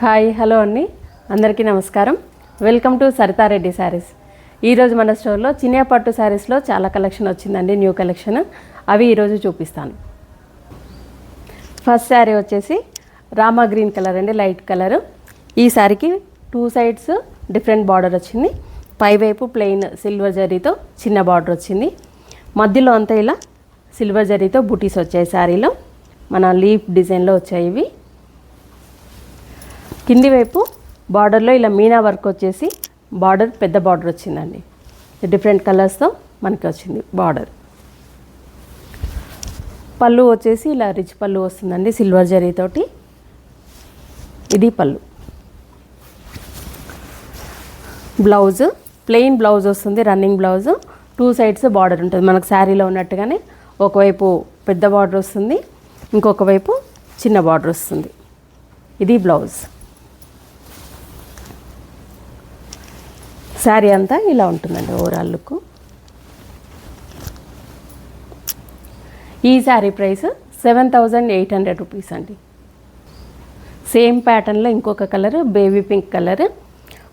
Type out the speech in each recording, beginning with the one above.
Hi hello అండి, అందరికీ నమస్కారం. Welcome to Saritha Reddy saris. ఈరోజు మన స్టోర్లో చినియా పట్టు శారీస్లో చాలా కలెక్షన్ వచ్చిందండి, న్యూ కలెక్షన్. అవి ఈరోజు చూపిస్తాను. ఫస్ట్ శారీ వచ్చేసి రామా గ్రీన్ కలర్ అండి, లైట్ కలర్. ఈ శారీకి 2 సైడ్స్ డిఫరెంట్ బార్డర్ వచ్చింది. పైవైపు ప్లెయిన్ సిల్వర్ జరీతో చిన్న బార్డర్ వచ్చింది. మధ్యలో అంతా ఇలా సిల్వర్ జరీతో బూటీస్ వచ్చాయి. శారీలో మన లీఫ్ డిజైన్లో వచ్చాయి ఇవి. కింది వైపు బార్డర్లో ఇలా మీనా వర్క్ వచ్చేసి బార్డర్ పెద్ద బార్డర్ వచ్చిందండి. డిఫరెంట్ కలర్స్తో మనకి వచ్చింది బార్డర్. పళ్ళు వచ్చేసి ఇలా రిచ్ పళ్ళు వస్తుందండి, సిల్వర్ జరీతోటి. ఇది పళ్ళు. బ్లౌజ్ ప్లెయిన్ బ్లౌజ్ వస్తుంది, రన్నింగ్ బ్లౌజ్. 2 సైడ్స్ బార్డర్ ఉంటుంది మనకు శారీలో ఉన్నట్టుగానే. ఒకవైపు పెద్ద బార్డర్ వస్తుంది, ఇంకొక వైపు చిన్న బార్డర్ వస్తుంది. ఇది బ్లౌజ్. శారీ అంతా ఇలా ఉంటుందండి ఓవరాల్ లుక్. ఈ శారీ ప్రైస్ 7,800 రూపీస్ అండి. సేమ్ ప్యాటర్న్లో ఇంకొక కలర్ బేబీ పింక్ కలర్.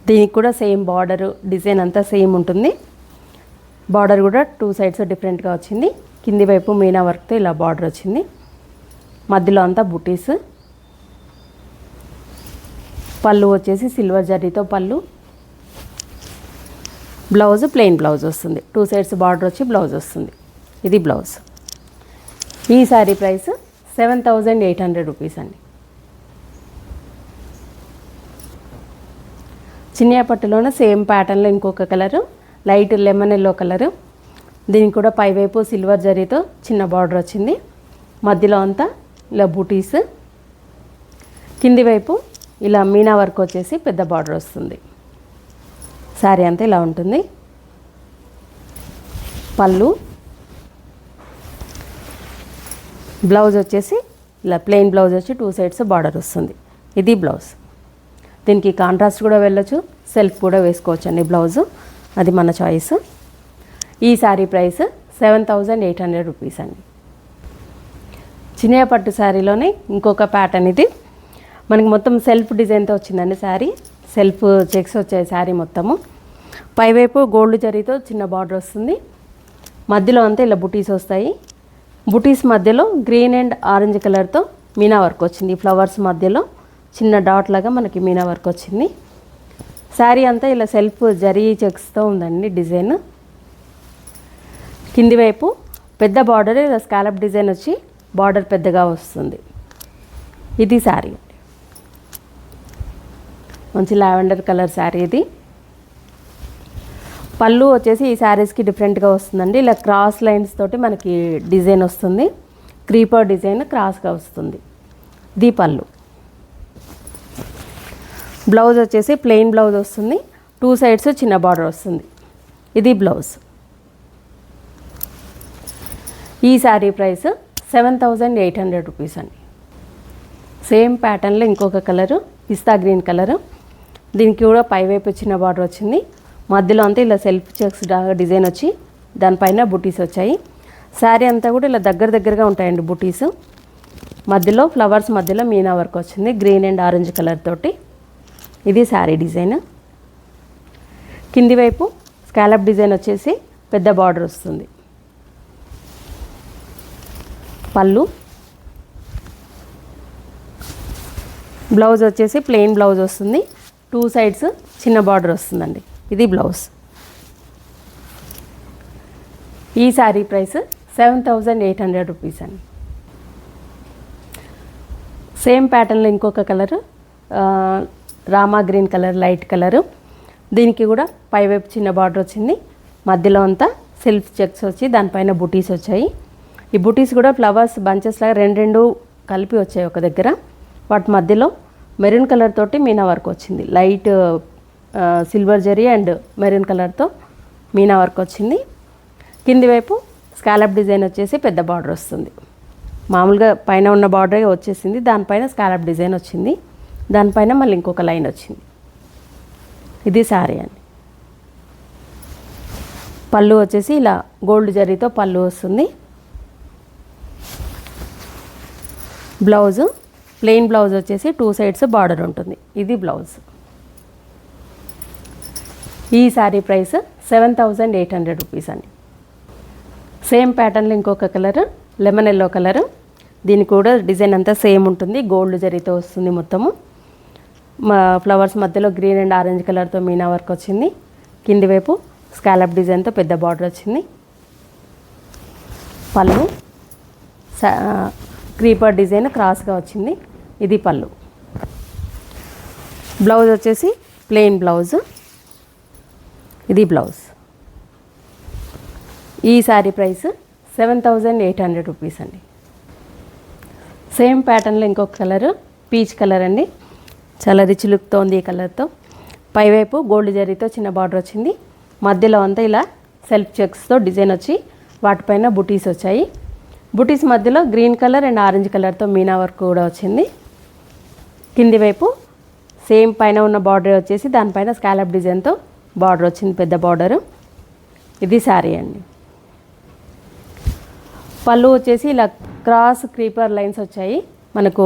దీనికి కూడా సేమ్ బార్డర్ డిజైన్ అంతా సేమ్ ఉంటుంది. బార్డర్ కూడా 2 సైడ్స్ డిఫరెంట్గా వచ్చింది. కింది వైపు మీనా వర్క్తో ఇలా బార్డర్ వచ్చింది. మధ్యలో అంతా బుటీస్. పళ్ళు వచ్చేసి సిల్వర్ జరీతో పళ్ళు. బ్లౌజ్ ప్లెయిన్ బ్లౌజ్ వస్తుంది, 2 సైడ్స్ బార్డర్ వచ్చి బ్లౌజ్ వస్తుంది. ఇది బ్లౌజ్. ఈ శారీ ప్రైస్ 7,800 రూపీస్ అండి. చినియా పట్టులోనే సేమ్ ప్యాటర్న్లో ఇంకొక colour light lemon yellow colour. దీనికి కూడా పైవైపు సిల్వర్ జరీతో చిన్న బార్డర్ వచ్చింది. మధ్యలో అంతా ఇలా బూటీస్. కింది వైపు ఇలా మీనా వర్క్ వచ్చేసి పెద్ద బార్డర్ వస్తుంది. శారీ అంతా ఇలా ఉంటుంది. పళ్ళు. బ్లౌజ్ వచ్చేసి ఇలా ప్లెయిన్ బ్లౌజ్ వచ్చి 2 సైడ్స్ బార్డర్ వస్తుంది. ఇది బ్లౌజ్. దీనికి కాంట్రాస్ట్ కూడా వెళ్ళొచ్చు, సెల్ఫ్ కూడా వేసుకోవచ్చు అండి బ్లౌజు. అది మన చాయిస్. ఈ శారీ ప్రైస్ 7,800 రూపీస్ అండి. చినియా పట్టు శారీలోనే ఇంకొక ప్యాటర్న్ ఇది. మనకి మొత్తం సెల్ఫ్ డిజైన్తో వచ్చిందండి శారీ. సెల్ఫ్ చెక్స్ వచ్చాయి శారీ మొత్తము. పైవైపు గోల్డ్ జరీతో చిన్న బార్డర్ వస్తుంది. మధ్యలో అంతా ఇలా బుటీస్ వస్తాయి. బుటీస్ మధ్యలో గ్రీన్ అండ్ ఆరెంజ్ కలర్తో మీనా వర్క్ వచ్చింది. ఫ్లవర్స్ మధ్యలో చిన్న డాట్ లాగా మనకి మీనా వర్క్ వచ్చింది. శారీ అంతా ఇలా సెల్ఫ్ జరీ చెక్స్తో ఉందండి డిజైన్. కింది వైపు పెద్ద బార్డర్ ఇలా స్కాలప్ డిజైన్ వచ్చి బార్డర్ పెద్దగా వస్తుంది. ఇది శారీ. మంచి లావెండర్ కలర్ శారీ ఇది. పళ్ళు వచ్చేసి ఈ శారీస్కి డిఫరెంట్గా వస్తుందండి. ఇలా క్రాస్ లైన్స్ తోటి మనకి డిజైన్ వస్తుంది. క్రీపర్ డిజైన్ క్రాస్గా వస్తుంది. ఇది పళ్ళు. బ్లౌజ్ వచ్చేసి ప్లెయిన్ బ్లౌజ్ వస్తుంది. 2 సైడ్స్ చిన్న బార్డర్ వస్తుంది. ఇది బ్లౌజ్. ఈ శారీ ప్రైస్ 7,800 రూపీస్ అండి. సేమ్ ప్యాటర్న్లో ఇంకొక కలరు పిస్తా గ్రీన్ కలరు. దీనికి కూడా పైవైపు చిన్న బార్డర్ వచ్చింది. మధ్యలో అంతా ఇలా సెల్ఫ్ చెక్స్ డిజైన్ వచ్చి దానిపైన బుటీస్ వచ్చాయి. శారీ అంతా కూడా ఇలా దగ్గరగా ఉంటాయండి బుటీస్. మధ్యలో ఫ్లవర్స్ మధ్యలో మీనా వర్క్ వచ్చింది గ్రీన్ అండ్ ఆరెంజ్ కలర్ తోటి. ఇది శారీ డిజైన్. కింది వైపు స్కాలప్ డిజైన్ వచ్చేసి పెద్ద బార్డర్ వస్తుంది. పళ్ళు. బ్లౌజ్ వచ్చేసి ప్లెయిన్ బ్లౌజ్ వస్తుంది. 2 సైడ్స్ చిన్న బార్డర్ వస్తుందండి. ఇది బ్లౌజ్. ఈ శారీ ప్రైస్ 7,800 రూపీస్ అండి. సేమ్ ప్యాటర్న్లో ఇంకొక colour Rama green colour light colour. దీనికి కూడా పైవైపు చిన్న బార్డర్ వచ్చింది. మధ్యలో అంతా సెల్ఫ్ చెక్స్ వచ్చి దానిపైన బుటీస్ వచ్చాయి. ఈ బుటీస్ కూడా ఫ్లవర్స్ బంచెస్ లాగా రెండు కలిపి వచ్చాయి ఒక దగ్గర. వాటి మధ్యలో మెరూన్ కలర్ తోటి మీనా వర్క్ వచ్చింది. Light silver zari and maroon కలర్తో మీనా వర్క్ వచ్చింది. కింది వైపు స్కాలప్ డిజైన్ వచ్చేసి పెద్ద బార్డర్ వస్తుంది. మామూలుగా పైన ఉన్న బార్డర్ వచ్చేసింది, దానిపైన స్కాలప్ డిజైన్ వచ్చింది. దానిపైన మళ్ళీ ఇంకొక లైన్ వచ్చింది. ఇది శారీ అండి. పళ్ళు వచ్చేసి ఇలా గోల్డ్ జరీతో పళ్ళు వస్తుంది. బ్లౌజు ప్లెయిన్ బ్లౌజ్ వచ్చేసి 2 సైడ్స్ బార్డర్ ఉంటుంది. ఇది బ్లౌజ్. ఈ శారీ ప్రైస్ 7800 రూపీస్ అండి. సేమ్ ప్యాటర్న్లో ఇంకొక కలర్ లెమన్ ఎల్లో కలరు. దీనికి కూడా డిజైన్ అంతా సేమ్ ఉంటుంది. గోల్డ్ జరీతో వస్తుంది మొత్తము. ఫ్లవర్స్ మధ్యలో గ్రీన్ అండ్ ఆరెంజ్ కలర్తో మీనా వర్క్ వచ్చింది. కింది వైపు స్కాలప్ డిజైన్తో పెద్ద బార్డర్ వచ్చింది. పళ్ళు క్రీపర్ డిజైన్ క్రాస్గా వచ్చింది. ఇది పళ్ళు. బ్లౌజ్ వచ్చేసి ప్లెయిన్ బ్లౌజ్. ఇది బ్లౌజ్. ఈ శారీ ప్రైస్ 7800 రూపీస్ అండి. సేమ్ ప్యాటర్న్లో ఇంకొక కలరు పీచ్ కలర్ అండి. చాలా రిచ్ లుక్తో ఉంది ఈ కలర్తో. పైవైపు గోల్డ్ జరీతో చిన్న బార్డర్ వచ్చింది. మధ్యలో అంతా ఇలా సెల్ఫ్ చెక్స్తో డిజైన్ వచ్చి వాటిపైన బుటీస్ వచ్చాయి. బుటీస్ మధ్యలో గ్రీన్ కలర్ అండ్ ఆరెంజ్ కలర్తో మీనా వర్క్ కూడా వచ్చింది. కింది వైపు సేమ్ పైన ఉన్న బార్డర్ వచ్చేసి దానిపైన స్కాలప్ డిజైన్తో బార్డర్ వచ్చింది, పెద్ద బార్డరు. ఇది శారీ అండి. పళ్ళు వచ్చేసి ఇలా క్రాస్ క్రీపర్ లైన్స్ వచ్చాయి. మనకు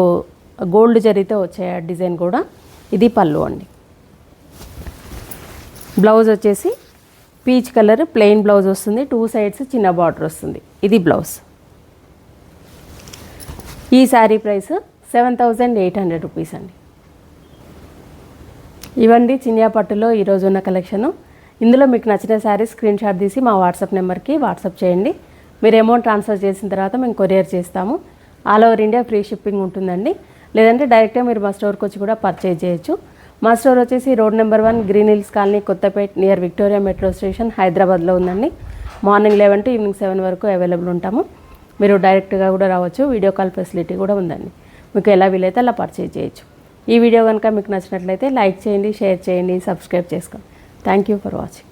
గోల్డ్ జరీతో వచ్చాయి ఆ డిజైన్ కూడా. ఇది పళ్ళు అండి. బ్లౌజ్ వచ్చేసి పీచ్ కలర్ ప్లెయిన్ బ్లౌజ్ వస్తుంది. 2 సైడ్స్ చిన్న బార్డర్ వస్తుంది. ఇది బ్లౌజ్. ఈ శారీ ప్రైస్ 7800 రూపీస్ అండి. ఇవండి చినియా పట్టులో ఈరోజు ఉన్న కలెక్షను. ఇందులో మీకు నచ్చిన శారీస్ స్క్రీన్ షాట్ తీసి మా వాట్సాప్ నెంబర్కి వాట్సాప్ చేయండి. మీరు అమౌంట్ ట్రాన్స్ఫర్ చేసిన తర్వాత మేము కొరియర్ చేస్తాము. All over India free shipping ఉంటుందండి. లేదంటే డైరెక్ట్గా మీరు మా స్టోర్కి వచ్చి కూడా పర్చేజ్ చేయొచ్చు. మా స్టోర్ వచ్చేసి road number 1 green hills colony, Kothapet, near Victoria metro station, హైదరాబాద్లో ఉందండి. మార్నింగ్ 11 to ఈవినింగ్ 7 వరకు అవైలబుల్ ఉంటాము. మీరు డైరెక్ట్గా కూడా రావచ్చు. వీడియో కాల్ ఫెసిలిటీ కూడా ఉందండి. మీకు ఎలా వీలైతే అలా పర్చేజ్ చేయొచ్చు. ఈ వీడియో కనుక మీకు నచ్చినట్లయితే లైక్ చేయండి, షేర్ చేయండి, సబ్స్క్రైబ్ చేసుకోండి. Thank you for watching.